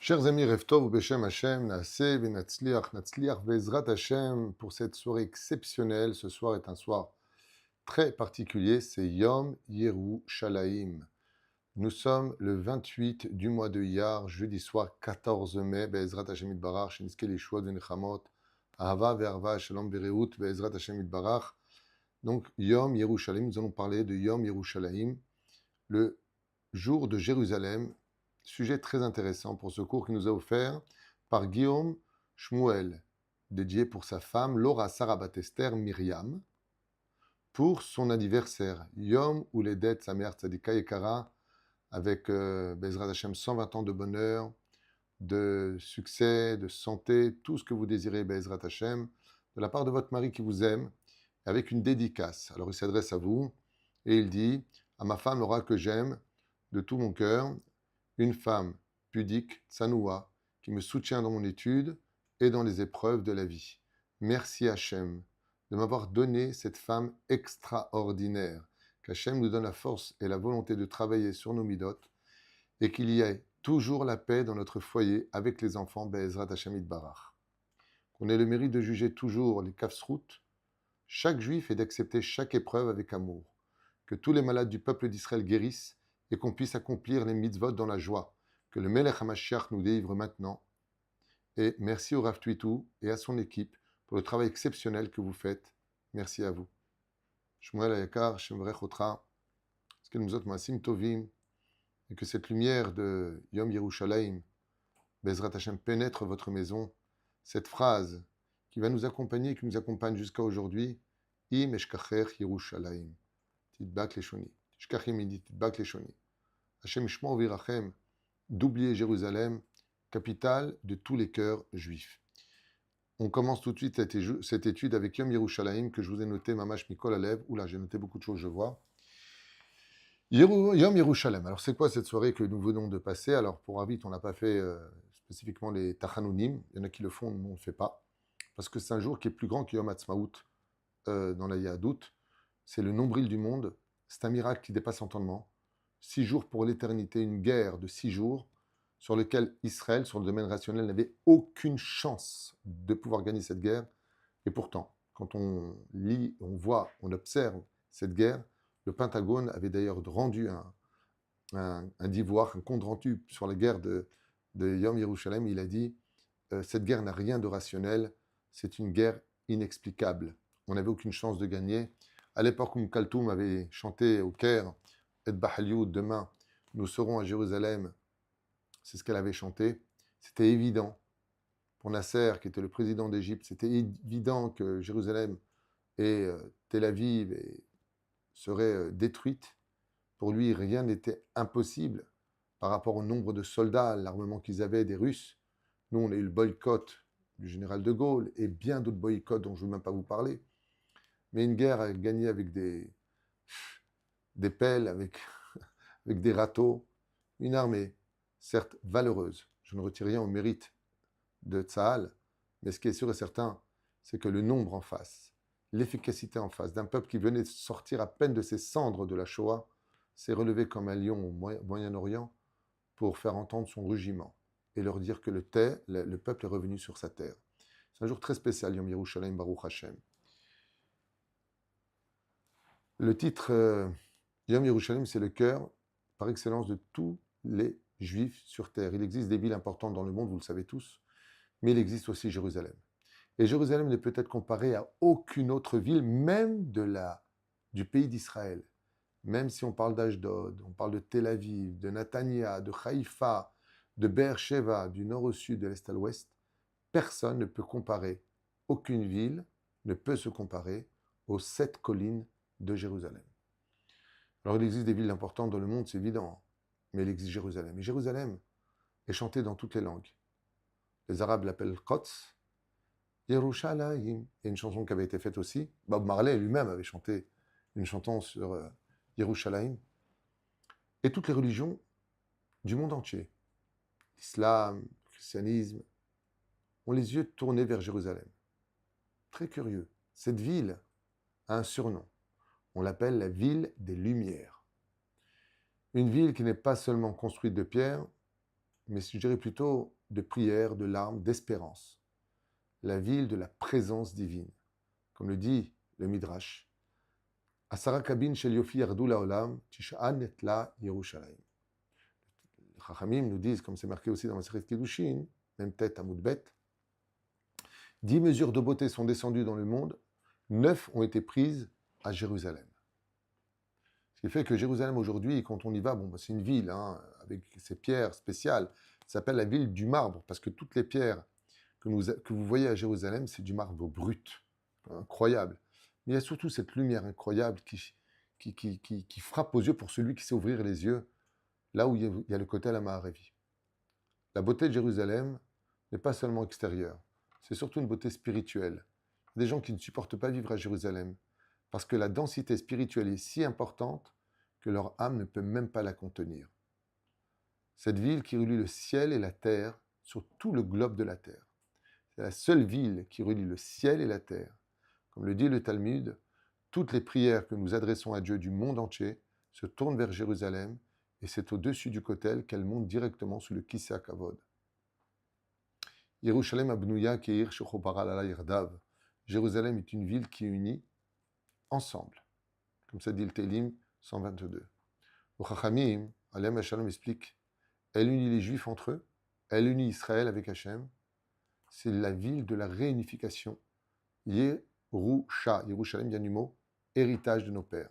Chers amis, Rev Tov, Beshem Hashem, Naaseh, Venatzliach, Natzliach, Bezrat Hashem, pour cette soirée exceptionnelle. Ce soir est un soir très particulier, c'est Yom Yerushalayim. Nous sommes le 28 du mois de Iyar, jeudi soir 14 mai, Bezrat Hashem Itbarach, Sheniske Lishua de Nechamot, Ahava Ve'arva, Shalom Vereut, Bezrat Hashem Itbarach. Donc, Yom Yerushalayim, nous allons parler de Yom Yerushalayim, le jour de Jérusalem. Sujet très intéressant pour ce cours qui nous a offert par Guillaume Shmuel, dédié pour sa femme Laura Sarah Batester Myriam, pour son anniversaire, Yom Uledet Samer Tzadika Yekara, avec Bezrat Hashem 120 ans de bonheur, de succès, de santé, tout ce que vous désirez, Bezrat Hashem, de la part de votre mari qui vous aime, avec une dédicace. Alors il s'adresse à vous et il dit « À ma femme Laura que j'aime de tout mon cœur, une femme pudique, tsanoua, qui me soutient dans mon étude et dans les épreuves de la vie. Merci Hachem de m'avoir donné cette femme extraordinaire, qu'Hachem nous donne la force et la volonté de travailler sur nos midot et qu'il y ait toujours la paix dans notre foyer avec les enfants Be'ezrat Hachem Itbarach. Qu'on ait le mérite de juger toujours les kafsrout, chaque juif et d'accepter chaque épreuve avec amour. Que tous les malades du peuple d'Israël guérissent et qu'on puisse accomplir les mitzvot dans la joie. Que le Melech HaMashiach nous délivre maintenant. Et merci au Rav Twitou et à son équipe pour le travail exceptionnel que vous faites. Merci à vous. Shmuel Ayakar, Shemrech Otra, Skelmuzot Maasim Tovim, et que cette lumière de Yom Yerushalayim, Bezrat Hashem, pénètre votre maison. Cette phrase qui va nous accompagner, qui nous accompagne jusqu'à aujourd'hui, Im Eshkacher Yerushalayim, Tidbak Leshoni, Shkachim Idi Tidbak Leshoni. Hashem Ishmo Virachem, d'oublier Jérusalem, capitale de tous les cœurs juifs. On commence tout de suite cette étude avec Yom Yerushalayim que je vous ai noté, Mamash Mikol Alev. Oula, j'ai noté beaucoup de choses, je vois. Yom Yerushalayim. Alors, c'est quoi cette soirée que nous venons de passer? Alors, pour Avit, on n'a pas fait spécifiquement les Tachanounim. Il y en a qui le font, nous, on ne le fait pas. Parce que c'est un jour qui est plus grand que Yom Ha'atzmaut dans la Yahadout. C'est le nombril du monde. C'est un miracle qui dépasse l'entendement. 6 jours pour l'éternité, une guerre de 6 jours sur lequel Israël, sur le domaine rationnel, n'avait aucune chance de pouvoir gagner cette guerre. Et pourtant, quand on lit, on voit, on observe cette guerre, le Pentagone avait d'ailleurs rendu un devoir, un compte rendu sur la guerre de Yom Yerushalayim. Il a dit cette guerre n'a rien de rationnel, c'est une guerre inexplicable. On n'avait aucune chance de gagner. À l'époque où Kaltoum avait chanté au Caire, Et Bahaliou, demain, nous serons à Jérusalem, c'est ce qu'elle avait chanté. C'était évident pour Nasser, qui était le président d'Égypte, c'était évident que Jérusalem et Tel Aviv seraient détruites. Pour lui, rien n'était impossible par rapport au nombre de soldats, l'armement qu'ils avaient des Russes. Nous, on a eu le boycott du général de Gaulle et bien d'autres boycotts dont je ne veux même pas vous parler. Mais une guerre gagnée avec des pelles, avec des râteaux, une armée, certes valeureuse. Je ne retire rien au mérite de Tsahal, mais ce qui est sûr et certain, c'est que le nombre en face, l'efficacité en face d'un peuple qui venait de sortir à peine de ses cendres de la Shoah, s'est relevé comme un lion au Moyen-Orient pour faire entendre son rugiment et leur dire que le peuple est revenu sur sa terre. C'est un jour très spécial, Yom Yerushalayim Baruch Hashem. Le titre Yom Yerushalayim, c'est le cœur par excellence de tous les Juifs sur terre. Il existe des villes importantes dans le monde, vous le savez tous, mais il existe aussi Jérusalem. Et Jérusalem ne peut être comparée à aucune autre ville, même du pays d'Israël. Même si on parle d'Ashdod, on parle de Tel Aviv, de Netanya, de Haïfa, de Be'er-Sheva, du nord au sud, de l'est à l'ouest, personne ne peut comparer, aucune ville ne peut se comparer aux 7 collines de Jérusalem. Alors il existe des villes importantes dans le monde, c'est évident, mais il existe Jérusalem. Et Jérusalem est chantée dans toutes les langues. Les Arabes l'appellent Quds, Yerushalayim. Il y a une chanson qui avait été faite aussi. Bob Marley lui-même avait chanté une chanson sur Yerushalayim. Et toutes les religions du monde entier, l'islam, le christianisme, ont les yeux tournés vers Jérusalem. Très curieux. Cette ville a un surnom. On l'appelle la ville des Lumières. Une ville qui n'est pas seulement construite de pierre, mais je dirais plutôt de prière, de larmes, d'espérance. La ville de la présence divine. Comme le dit le Midrash. Asara kabin shel yofi yardu laolam, tish'an etla Yerushalayim. Les Chachamim nous disent, comme c'est marqué aussi dans la Masechet Kiddushin, même tête à Moudbet, 10 mesures de beauté sont descendues dans le monde, 9 ont été prises à Jérusalem. Ce qui fait que Jérusalem aujourd'hui, quand on y va, bon, c'est une ville avec ses pierres spéciales, ça s'appelle la ville du marbre, parce que toutes les pierres que vous voyez à Jérusalem, c'est du marbre brut, incroyable. Mais il y a surtout cette lumière incroyable qui frappe aux yeux pour celui qui sait ouvrir les yeux, là où il y a le côté à la Maharavi. La beauté de Jérusalem n'est pas seulement extérieure, c'est surtout une beauté spirituelle. Il y a des gens qui ne supportent pas vivre à Jérusalem, parce que la densité spirituelle est si importante que leur âme ne peut même pas la contenir. Cette ville qui relie le ciel et la terre sur tout le globe de la terre. C'est la seule ville qui relie le ciel et la terre. Comme le dit le Talmud, toutes les prières que nous adressons à Dieu du monde entier se tournent vers Jérusalem et c'est au-dessus du kotel qu'elles montent directement sous le Kisei HaKavod. Yerushalem abnouya keir shechobaral ala yirdav. Jérusalem est une ville qui unit ensemble. Comme ça dit le Télim 122. Le Chachamim, Alem Shalom explique, elle unit les Juifs entre eux, elle unit Israël avec Hachem. C'est la ville de la réunification. Yerusha, Yerushalem vient du mot héritage de nos pères.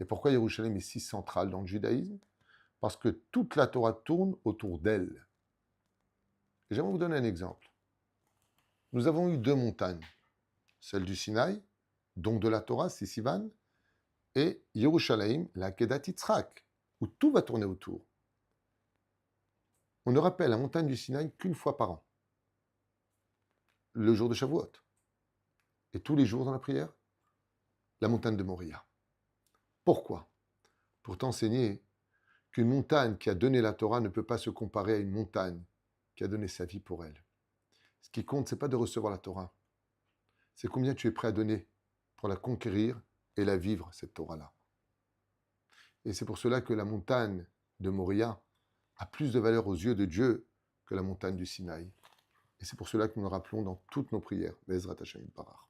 Et pourquoi Yerushalem est si centrale dans le judaïsme? Parce que toute la Torah tourne autour d'elle. Et j'aimerais vous donner un exemple. Nous avons eu 2 montagnes, celle du Sinaï, donc de la Torah, c'est Sivan, et Yerushalayim, la Kedat Yitzhak, où tout va tourner autour. On ne rappelle la montagne du Sinaï qu'une fois par an, le jour de Shavuot. Et tous les jours dans la prière, la montagne de Moria. Pourquoi? Pour t'enseigner qu'une montagne qui a donné la Torah ne peut pas se comparer à une montagne qui a donné sa vie pour elle. Ce qui compte, ce n'est pas de recevoir la Torah, c'est combien tu es prêt à donner pour la conquérir et la vivre, cette Torah-là. Et c'est pour cela que la montagne de Moria a plus de valeur aux yeux de Dieu que la montagne du Sinaï. Et c'est pour cela que nous le rappelons dans toutes nos prières. Bezrat Hashem Yitbarach.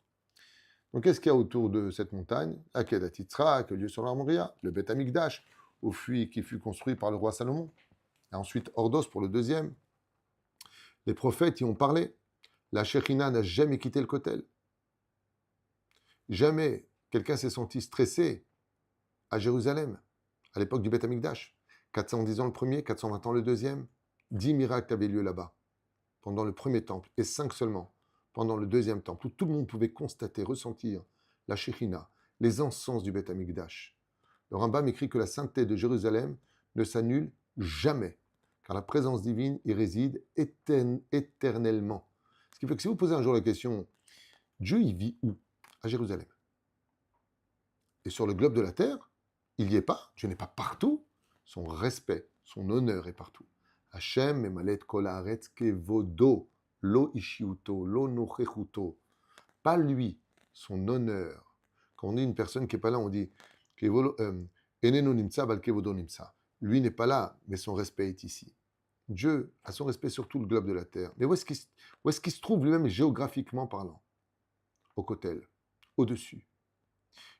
Donc, qu'est-ce qu'il y a autour de cette montagne? La Kedat Yitzhak, le lieu sur la Moria, le Beth Amikdash, qui fut construit par le roi Salomon. Et ensuite, Ordos pour le deuxième. Les prophètes y ont parlé. La Shekhinah n'a jamais quitté le Kotel. Jamais quelqu'un s'est senti stressé à Jérusalem, à l'époque du Beth Amikdash. 410 ans le premier, 420 ans le deuxième. 10 miracles avaient lieu là-bas, pendant le premier temple, et 5 seulement pendant le deuxième temple, où tout le monde pouvait constater, ressentir la Shekhinah, les encens du Beth Amikdash. Le Rambam écrit que la sainteté de Jérusalem ne s'annule jamais, car la présence divine y réside éternellement. Ce qui fait que si vous posez un jour la question, Dieu y vit où? À Jérusalem. Et sur le globe de la terre, il n'y est pas, Dieu n'est pas partout, son respect, son honneur est partout. Hashem memalet kol haaretz kevodo, lo ishiuto, lo nochechuto. Pas lui, son honneur. Quand on dit une personne qui n'est pas là, on dit enenu nimtsa bal kevodo nimtsa. Lui n'est pas là, mais son respect est ici. Dieu a son respect sur tout le globe de la terre. Mais où est-ce qu'il se trouve lui-même géographiquement parlant? Au Kotel, au-dessus.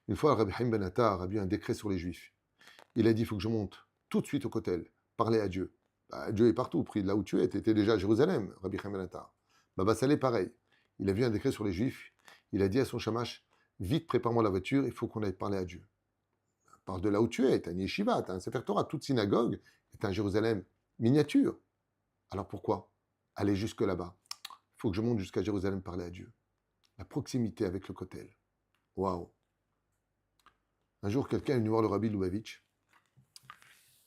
Une fois, Rabbi Haim Ben Attar a vu un décret sur les Juifs. Il a dit, il faut que je monte tout de suite au Kotel, parler à Dieu. Bah, Dieu est partout, pris de là où tu es. Tu étais déjà à Jérusalem, Rabbi Haim Ben Attar. Baba Saleh, pareil. Il a vu un décret sur les Juifs. Il a dit à son shamash, vite, prépare-moi la voiture, il faut qu'on aille parler à Dieu. Parle de là où tu es, tu as une yeshiva, tu as un Sefer Torah, toute synagogue est un Jérusalem miniature. Alors pourquoi aller jusque là-bas? Il faut que je monte jusqu'à Jérusalem parler à Dieu. La proximité avec le Kotel. Waouh! Un jour, quelqu'un est venu voir le Rabbi Lubavitch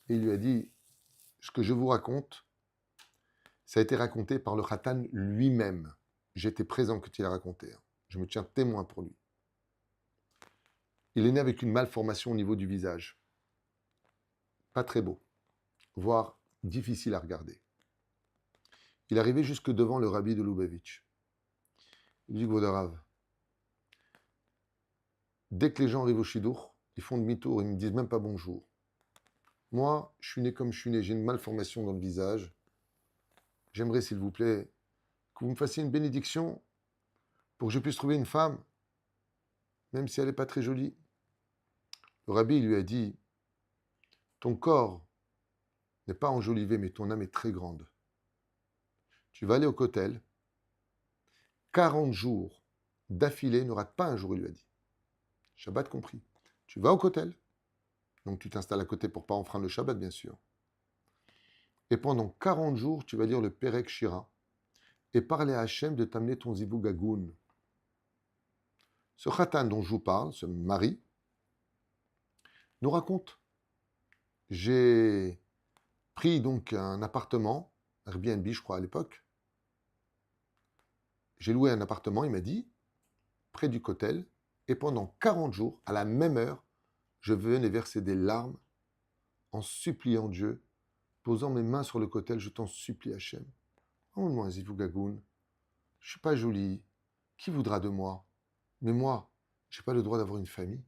et il lui a dit, ce que je vous raconte, ça a été raconté par le Khatan lui-même. J'étais présent quand il a raconté. Je me tiens témoin pour lui. Il est né avec une malformation au niveau du visage. Pas très beau, voire difficile à regarder. Il est arrivé jusque devant le Rabbi de Lubavitch. Il dit, Gvodorav, dès que les gens arrivent au Shidour, ils font demi-tour, ils ne me disent même pas bonjour. Moi, je suis né comme je suis né, j'ai une malformation dans le visage. j'aimerais s'il vous plaît que vous me fassiez une bénédiction pour que je puisse trouver une femme, même si elle n'est pas très jolie. Le rabbi lui a dit, ton corps n'est pas enjolivé, mais ton âme est très grande. Tu vas aller au kotel, 40 jours d'affilée, ne rate pas un jour, il lui a dit. Shabbat compris. Tu vas au kotel, donc tu t'installes à côté pour ne pas enfreindre le Shabbat, bien sûr. Et pendant 40 jours, tu vas lire le Perek Shira et parler à Hachem de t'amener ton zivug agoun. Ce khatan dont je vous parle, ce mari, nous raconte, j'ai pris donc un appartement, Airbnb je crois à l'époque, j'ai loué un appartement, il m'a dit, près du kotel, et pendant 40 jours, à la même heure, je venais verser des larmes en suppliant Dieu, posant mes mains sur le kotel, je t'en supplie Hachem. Emmène-moi un zivug agoun, je suis pas jolie, qui voudra de moi? Mais moi, j'ai pas le droit d'avoir une famille.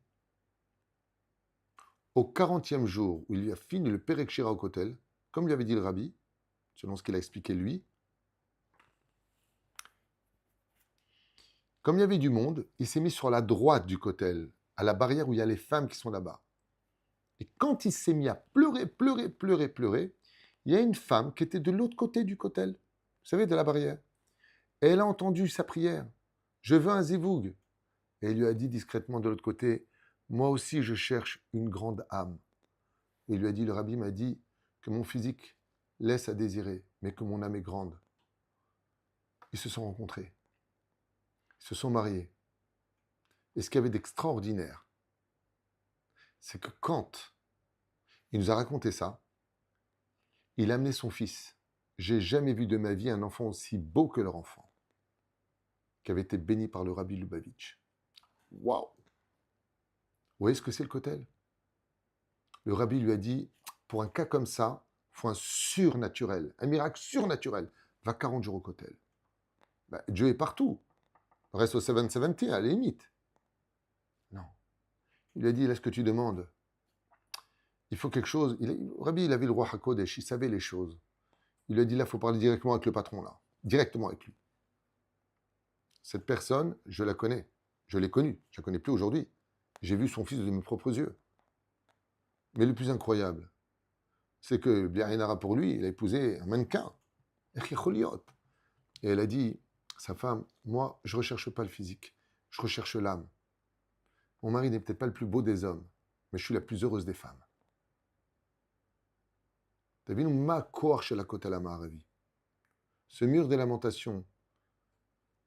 Au 40e jour où il a fini le Perek Shira au kotel, comme lui avait dit le rabbi, selon ce qu'il a expliqué lui, comme il y avait du monde, il s'est mis sur la droite du kotel, à la barrière où il y a les femmes qui sont là-bas. Et quand il s'est mis à pleurer, pleurer, pleurer, pleurer, il y a une femme qui était de l'autre côté du kotel, vous savez, de la barrière. Et elle a entendu sa prière. Je veux un zivug. Et il lui a dit discrètement de l'autre côté, moi aussi je cherche une grande âme. Et il lui a dit, le rabbi m'a dit que mon physique laisse à désirer, mais que mon âme est grande. Ils se sont rencontrés. Ils se sont mariés. Et ce qu'il y avait d'extraordinaire, c'est que quand il nous a raconté ça, il a amené son fils. J'ai jamais vu de ma vie un enfant aussi beau que leur enfant, qui avait été béni par le rabbi Lubavitch. Waouh! Vous voyez ce que c'est le kotel? Le rabbi lui a dit, pour un cas comme ça, il faut un surnaturel, un miracle surnaturel. Va 40 jours au kotel. Ben, Dieu est partout. Reste au 770 à la limite. Non. Il lui a dit, là, ce que tu demandes, il faut quelque chose. Rabbi, il avait le roi HaKodesh, il savait les choses. Il lui a dit, là, il faut parler directement avec le patron, là. Directement avec lui. Cette personne, je la connais. Je l'ai connue. Je ne la connais plus aujourd'hui. J'ai vu son fils de mes propres yeux. Mais le plus incroyable, c'est que, bien rien pour lui, il a épousé un mannequin. Et elle a dit, sa femme, moi, je ne recherche pas le physique. Je recherche l'âme. Mon mari n'est peut-être pas le plus beau des hommes, mais je suis la plus heureuse des femmes. T'as vu, ma koar chez la côte à la Maravi. Ce mur des lamentations,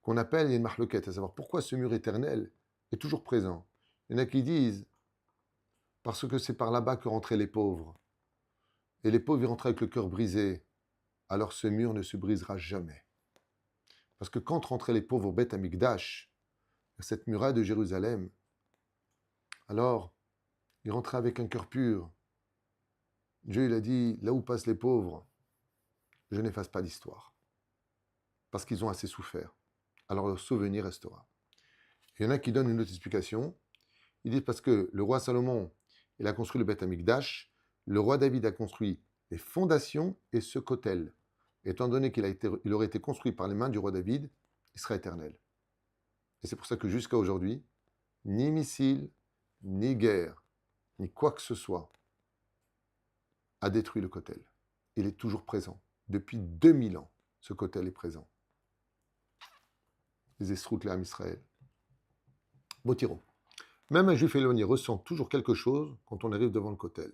qu'on appelle une marloquette, à savoir pourquoi ce mur éternel est toujours présent. Il y en a qui disent, parce que c'est par là-bas que rentraient les pauvres. Et les pauvres y rentraient avec le cœur brisé. Alors ce mur ne se brisera jamais. Parce que quand rentraient les pauvres au Beth Amikdash, cette muraille de Jérusalem, alors ils rentraient avec un cœur pur. Dieu il a dit, là où passent les pauvres, je n'efface pas l'histoire. Parce qu'ils ont assez souffert. Alors leur souvenir restera. Il y en a qui donnent une autre explication. Ils disent parce que le roi Salomon, il a construit le Beth Amikdash, le roi David a construit les fondations et ce kotel. Étant donné qu'il aurait été construit par les mains du roi David, il sera éternel. Et c'est pour ça que jusqu'à aujourd'hui, ni missile, ni guerre, ni quoi que ce soit a détruit le kotel. Il est toujours présent. Depuis 2000 ans, ce kotel est présent. Les estroutes, l'âme Israël. Botiro. Même un juif éloigné ressent toujours quelque chose quand on arrive devant le kotel.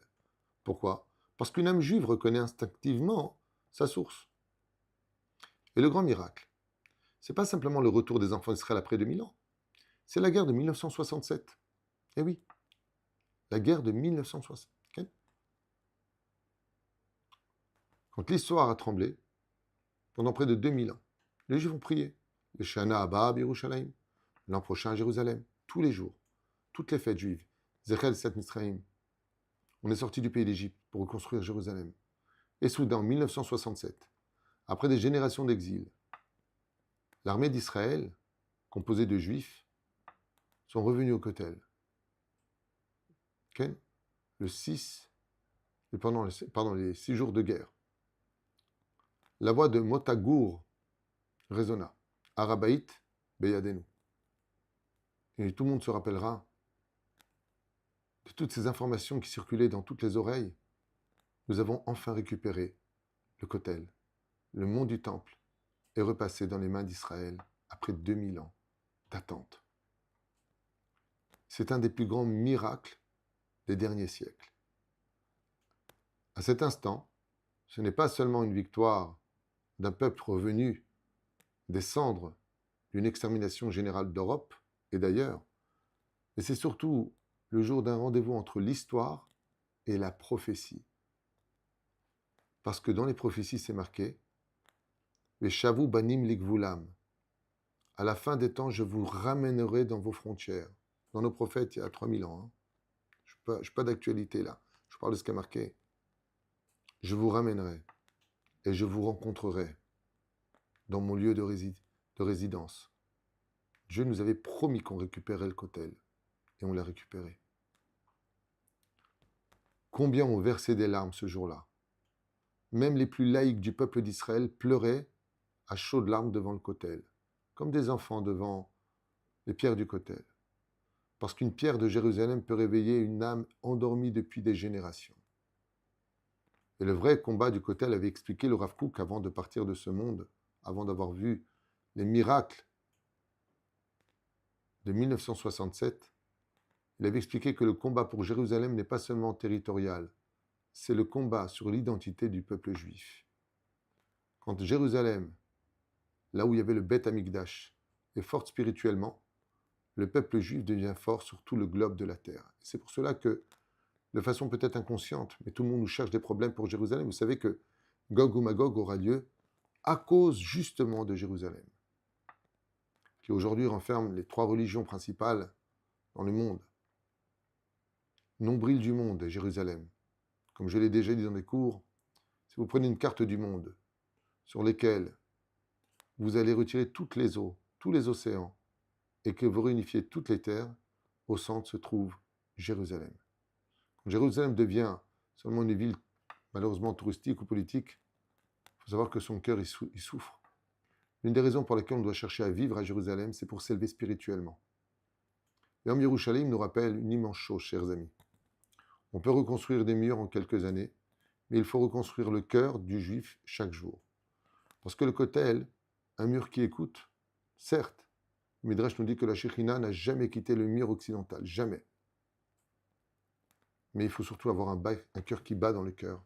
Pourquoi? Parce qu'une âme juive reconnaît instinctivement sa source. Et le grand miracle, c'est pas simplement le retour des enfants d'Israël après 2000 ans. C'est la guerre de 1967. Eh oui, la guerre de 1967. Okay. Quand l'histoire a tremblé, pendant près de 2000 ans, les Juifs ont prié. Le Shana Abba Yerushalayim, l'an prochain à Jérusalem, tous les jours, toutes les fêtes juives. Zechel Set Mitzrayim. On est sorti du pays d'Égypte pour reconstruire Jérusalem. Et soudain, en 1967, après des générations d'exil, l'armée d'Israël, composée de Juifs, sont revenus au Kotel. Okay. Le 6, et pendant les 6 jours de guerre. la voix de Motagour résonna. Arabaït Beyadenu. Et tout le monde se rappellera de toutes ces informations qui circulaient dans toutes les oreilles. Nous avons enfin récupéré le Kotel. Le mont du Temple est repassé dans les mains d'Israël après 2000 ans d'attente. C'est un des plus grands miracles des derniers siècles. À cet instant, ce n'est pas seulement une victoire d'un peuple revenu des cendres d'une extermination générale d'Europe et d'ailleurs, mais c'est surtout le jour d'un rendez-vous entre l'histoire et la prophétie. Parce que dans les prophéties, c'est marqué « Veshavu banim likvulam » à la fin des temps, je vous ramènerai dans vos frontières. Dans nos prophètes, il y a 3000 ans. Je ne suis pas d'actualité là. Je parle de ce qui est marqué. Je vous ramènerai et je vous rencontrerai dans mon lieu de résidence. Dieu nous avait promis qu'on récupérait le Kotel et on l'a récupéré. Combien ont versé des larmes ce jour-là? Même les plus laïcs du peuple d'Israël pleuraient à chaudes larmes devant le Kotel, comme des enfants devant les pierres du Kotel. Parce qu'une pierre de Jérusalem peut réveiller une âme endormie depuis des générations. Et le vrai combat du Kotel avait expliqué le Rav Kook avant de partir de ce monde, avant d'avoir vu les miracles de 1967. Il avait expliqué que le combat pour Jérusalem n'est pas seulement territorial, c'est le combat sur l'identité du peuple juif. Quand Jérusalem, là où il y avait le Beth Amikdash, est forte spirituellement, le peuple juif devient fort sur tout le globe de la terre. C'est pour cela que, de façon peut-être inconsciente, mais tout le monde nous cherche des problèmes pour Jérusalem. Vous savez que Gog ou Magog aura lieu à cause justement de Jérusalem, qui aujourd'hui renferme les 3 religions principales dans le monde. Nombril du monde, Jérusalem. Comme je l'ai déjà dit dans des cours, si vous prenez une carte du monde sur lesquelles vous allez retirer toutes les eaux, tous les océans, et que vous réunifiez toutes les terres, au centre se trouve Jérusalem. Quand Jérusalem devient seulement une ville malheureusement touristique ou politique, il faut savoir que son cœur il souffre. L'une des raisons pour lesquelles on doit chercher à vivre à Jérusalem, c'est pour s'élever spirituellement. Yom Yerushalayim nous rappelle une immense chose, chers amis. On peut reconstruire des murs en quelques années, mais il faut reconstruire le cœur du juif chaque jour. Parce que le Kotel, un mur qui écoute, certes, Midrash nous dit que la Shekhinah n'a jamais quitté le mur occidental, jamais. Mais il faut surtout avoir un cœur qui bat dans le cœur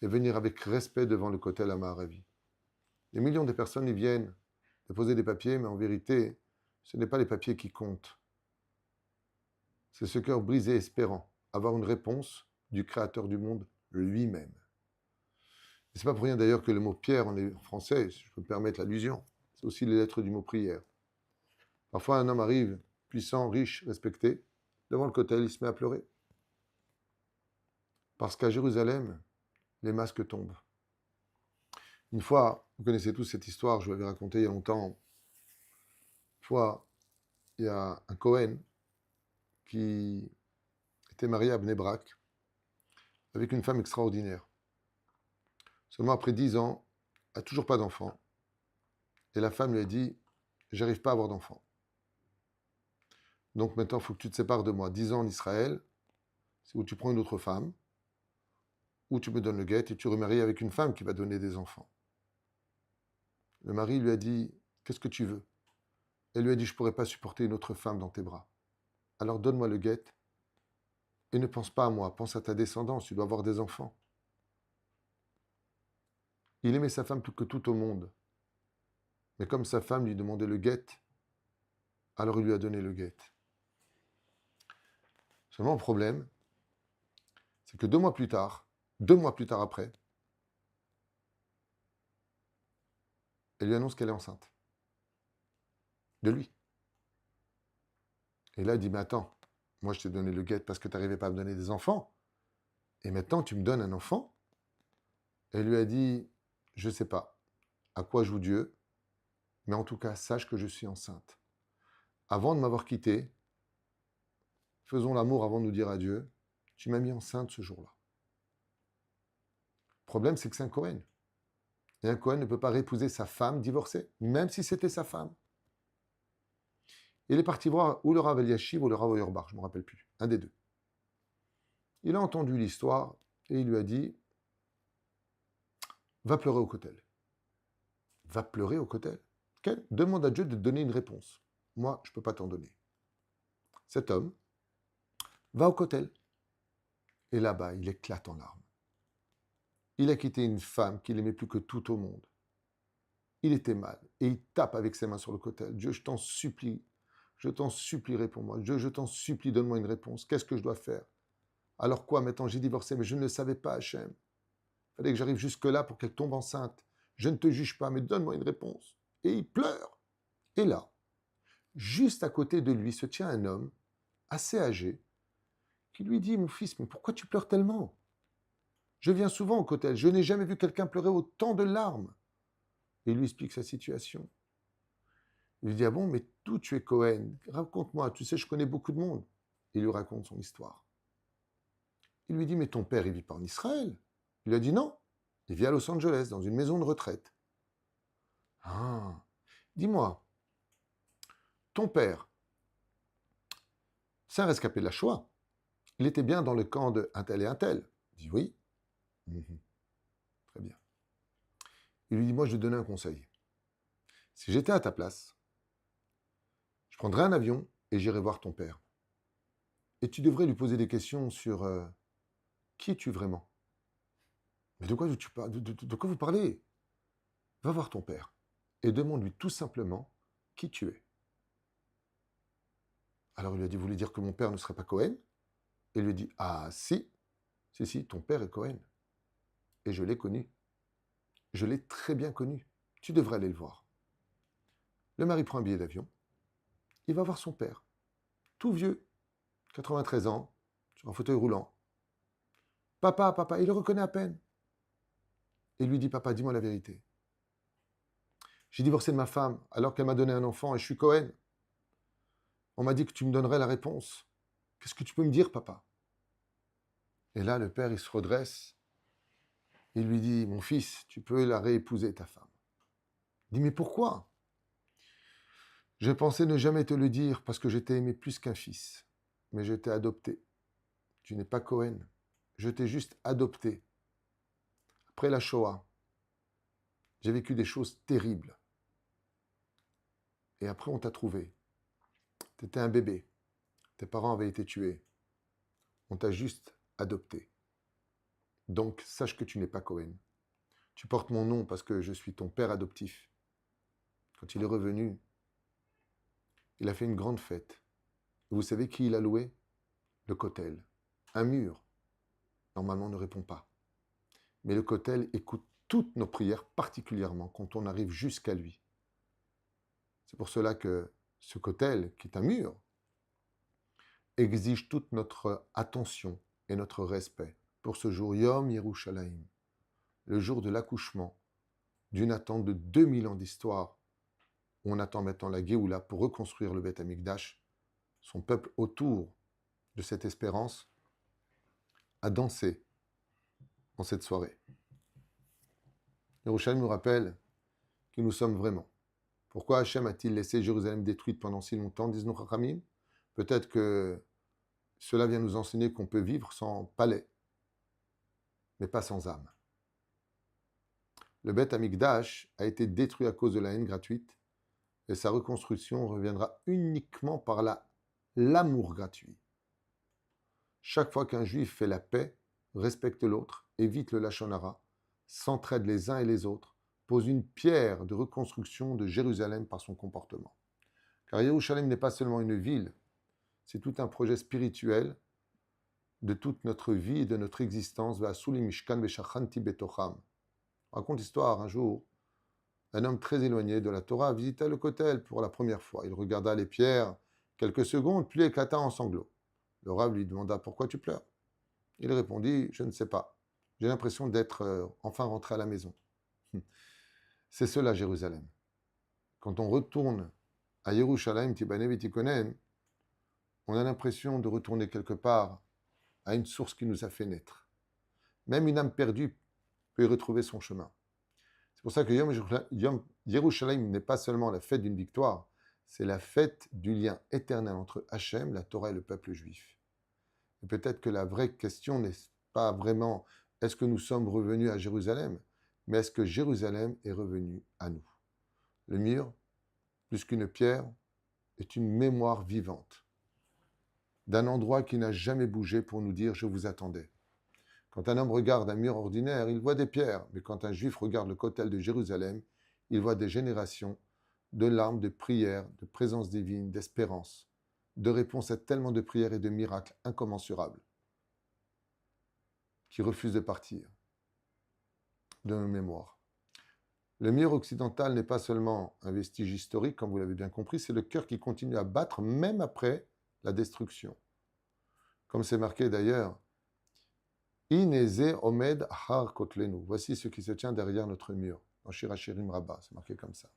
et venir avec respect devant le Kotel Amaharavi. Des millions de personnes y viennent déposer des papiers, mais en vérité, ce n'est pas les papiers qui comptent. C'est ce cœur brisé espérant avoir une réponse du Créateur du monde lui-même. Ce n'est pas pour rien d'ailleurs que le mot pierre en français, si je peux me permettre l'allusion, c'est aussi les lettres du mot prière. Parfois, un homme arrive, puissant, riche, respecté, devant le Kotel, il se met à pleurer. Parce qu'à Jérusalem, les masques tombent. Une fois, vous connaissez tous cette histoire, je vous l'avais racontée il y a longtemps. Une fois, il y a un Cohen qui était marié à Bnei Brak avec une femme extraordinaire. Seulement après 10 ans, elle n'a toujours pas d'enfant. Et la femme lui a dit, j'arrive pas à avoir d'enfant. Donc maintenant, il faut que tu te sépares de moi. 10 ans en Israël, c'est où tu prends une autre femme, ou tu me donnes le guet et tu remaries avec une femme qui va donner des enfants. Le mari lui a dit, qu'est-ce que tu veux? Elle lui a dit, je ne pourrais pas supporter une autre femme dans tes bras. Alors donne-moi le guet et ne pense pas à moi, pense à ta descendance, tu dois avoir des enfants. Il aimait sa femme plus que tout au monde. Mais comme sa femme lui demandait le guet, alors il lui a donné le guet. Seulement le problème, c'est que 2 mois plus tard après, elle lui annonce qu'elle est enceinte. De lui. Et là, il dit, mais attends, moi je t'ai donné le guet parce que tu n'arrivais pas à me donner des enfants. Et maintenant, tu me donnes un enfant? Elle lui a dit, je ne sais pas à quoi joue Dieu, mais en tout cas, sache que je suis enceinte. Avant de m'avoir quitté, faisons l'amour avant de nous dire adieu, tu m'as mis enceinte ce jour-là. Le problème, c'est que c'est un Cohen. Et un Cohen ne peut pas réépouser sa femme divorcée, même si c'était sa femme. Il est parti voir ou le Rav Eliashiv ou le Rav Auerbach, je ne me rappelle plus, un des deux. Il a entendu l'histoire et il lui a dit « Va pleurer au kotel. » Va pleurer au kotel. Okay. Demande à Dieu de te donner une réponse. Moi, je ne peux pas t'en donner. Cet homme va au kotel. Et là-bas, il éclate en larmes. Il a quitté une femme qu'il aimait plus que tout au monde. Il était mal et il tape avec ses mains sur le kotel. Dieu, je t'en supplie. Je t'en supplie, réponds-moi. Dieu, je t'en supplie, donne-moi une réponse. Qu'est-ce que je dois faire? Alors quoi, maintenant, j'ai divorcé, mais je ne le savais pas, Hachem. Il fallait que j'arrive jusque-là pour qu'elle tombe enceinte. Je ne te juge pas, mais donne-moi une réponse. Et il pleure. Et là, juste à côté de lui se tient un homme assez âgé qui lui dit « Mon fils, mais pourquoi tu pleures tellement? Je viens souvent au kotel, je n'ai jamais vu quelqu'un pleurer autant de larmes. » Et il lui explique sa situation. Il lui dit « Ah bon, mais d'où tu es Cohen? Raconte-moi, tu sais, je connais beaucoup de monde. » Il lui raconte son histoire. Il lui dit « Mais ton père, il vit pas en Israël? » Il lui a dit « Non, il vit à Los Angeles, dans une maison de retraite. » Ah, dis-moi, ton père, c'est un rescapé de la Shoah. Il était bien dans le camp de un tel et un tel. Il dit « Oui. » Très bien. Il lui dit « Moi, je vais te donner un conseil. Si j'étais à ta place, je prendrais un avion et j'irai voir ton père. Et tu devrais lui poser des questions sur qui es-tu vraiment? Mais de quoi vous parlez? Va voir ton père et demande-lui tout simplement qui tu es. » Alors il lui a dit « Vous voulez dire que mon père ne serait pas Cohen? » Et il lui a dit « Ah si, ton père est Cohen. Et je l'ai connu. Je l'ai très bien connu. Tu devrais aller le voir. » Le mari prend un billet d'avion. Il va voir son père, tout vieux, 93 ans, sur un fauteuil roulant. Papa, il le reconnaît à peine. Et il lui dit « Papa, dis-moi la vérité. J'ai divorcé de ma femme alors qu'elle m'a donné un enfant et je suis Cohen. On m'a dit que tu me donnerais la réponse. Qu'est-ce que tu peux me dire, papa? » Et là, le père, il se redresse. Il lui dit « Mon fils, tu peux la réépouser, ta femme. » Il dit « Mais pourquoi? » Je pensais ne jamais te le dire parce que je t'ai aimé plus qu'un fils. Mais je t'ai adopté. Tu n'es pas Cohen. Je t'ai juste adopté. Après la Shoah, j'ai vécu des choses terribles. Et après, on t'a trouvé. Tu étais un bébé. Tes parents avaient été tués. On t'a juste adopté. Donc, sache que tu n'es pas Cohen. Tu portes mon nom parce que je suis ton père adoptif. Quand il est revenu, il a fait une grande fête. Et vous savez qui il a loué? Le kotel. Un mur, normalement, ne répond pas. Mais le kotel écoute toutes nos prières, particulièrement quand on arrive jusqu'à lui. C'est pour cela que ce kotel, qui est un mur, exige toute notre attention et notre respect pour ce jour Yom Yerushalayim, le jour de l'accouchement d'une attente de 2000 ans d'histoire. On attend maintenant la Géoula pour reconstruire le Beth Amikdash. Son peuple autour de cette espérance a dansé en cette soirée. Yerushalayim nous rappelle qui nous sommes vraiment. Pourquoi Hachem a-t-il laissé Jérusalem détruite pendant si longtemps, disent nos Chachamim? Peut-être que cela vient nous enseigner qu'on peut vivre sans palais, mais pas sans âme. Le Beth Amikdash a été détruit à cause de la haine gratuite, et sa reconstruction reviendra uniquement par l'amour gratuit. Chaque fois qu'un juif fait la paix, respecte l'autre, évite le lachon hara, s'entraide les uns et les autres, pose une pierre de reconstruction de Jérusalem par son comportement. Car Yerushalayim n'est pas seulement une ville, c'est tout un projet spirituel de toute notre vie et de notre existence. Raconte l'histoire, un jour, un homme très éloigné de la Torah visita le kotel pour la première fois. Il regarda les pierres quelques secondes, puis éclata en sanglots. Le Rav lui demanda « Pourquoi tu pleures ?» Il répondit « Je ne sais pas. J'ai l'impression d'être enfin rentré à la maison. » C'est cela, Jérusalem. Quand on retourne à Yerushalayim, Tibane V'Tikonen, on a l'impression de retourner quelque part à une source qui nous a fait naître. Même une âme perdue peut y retrouver son chemin. C'est pour ça que Yom Yerushalayim n'est pas seulement la fête d'une victoire, c'est la fête du lien éternel entre Hachem, la Torah et le peuple juif. Et peut-être que la vraie question n'est pas vraiment est-ce que nous sommes revenus à Jérusalem, mais est-ce que Jérusalem est revenu à nous. Le mur, plus qu'une pierre, est une mémoire vivante d'un endroit qui n'a jamais bougé pour nous dire « je vous attendais ». Quand un homme regarde un mur ordinaire, il voit des pierres, mais quand un juif regarde le Kotel de Jérusalem, il voit des générations de larmes, de prières, de présence divine, d'espérance, de réponses à tellement de prières et de miracles incommensurables qui refusent de partir de nos mémoires. Le mur occidental n'est pas seulement un vestige historique, comme vous l'avez bien compris, c'est le cœur qui continue à battre même après la destruction. Comme c'est marqué d'ailleurs, Ineze Omed Har Kotlenu. Voici ce qui se tient derrière notre mur. Dans Shirachirim Rabbah, c'est marqué comme ça.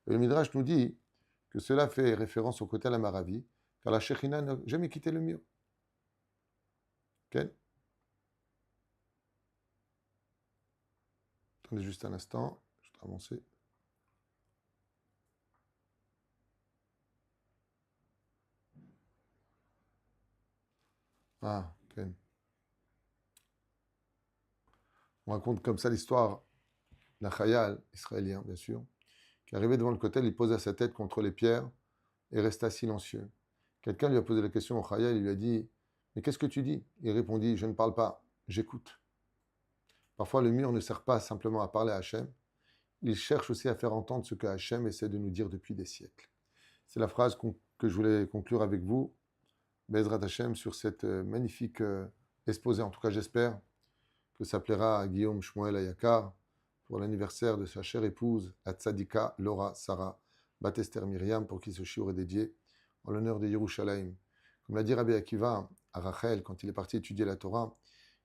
Et le Midrash nous dit que cela fait référence au Kotel Amaravi, car la Shekhinah n'a jamais quitté le mur. Okay? Attendez juste un instant, je vais avancer. Ah, ok. On raconte comme ça l'histoire d'un Chayal, israélien bien sûr, qui arrivait devant le Kotel, il posa sa tête contre les pierres et resta silencieux. Quelqu'un lui a posé la question au Chayal, il lui a dit « Mais qu'est-ce que tu dis ?» Il répondit « Je ne parle pas, j'écoute. » Parfois, le mur ne sert pas simplement à parler à Hachem, il cherche aussi à faire entendre ce que Hachem essaie de nous dire depuis des siècles. C'est la phrase que je voulais conclure avec vous, Bezrat Hachem, sur cette magnifique exposé, en tout cas j'espère, que ça plaira à Guillaume Shmuel Ayakar pour l'anniversaire de sa chère épouse, la tzadika Laura Sarah Batester Myriam, pour qui ce shiur est dédié en l'honneur de Yerushalayim. Comme l'a dit Rabbi Akiva à Rachel, quand il est parti étudier la Torah,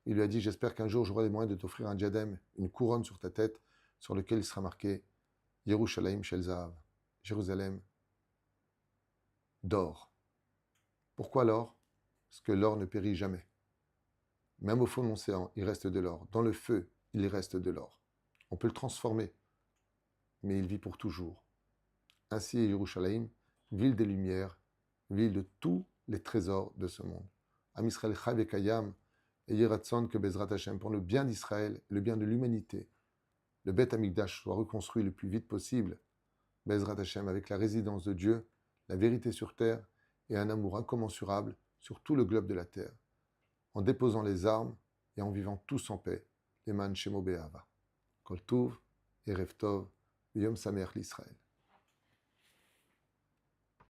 il lui a dit « J'espère qu'un jour j'aurai les moyens de t'offrir un diadème, une couronne sur ta tête, sur lequel il sera marqué Yerushalayim Shel Zahav, Jérusalem d'or. » Pourquoi l'or? Parce que l'or ne périt jamais. Même au fond de l'océan, il reste de l'or. Dans le feu, il reste de l'or. On peut le transformer, mais il vit pour toujours. Ainsi est Yerushalayim, ville des lumières, ville de tous les trésors de ce monde. Am Israël Chav et Kayam, et Yeratson que Bezrat Hashem, pour le bien d'Israël, le bien de l'humanité, le Beth Amikdash soit reconstruit le plus vite possible, Bezrat Hashem, avec la résidence de Dieu, la vérité sur terre et un amour incommensurable sur tout le globe de la terre, en déposant les armes et en vivant tous en paix, les man Shemo Be'ava. Kol Tov, Erev Tov, Yom Sameach l'Israël.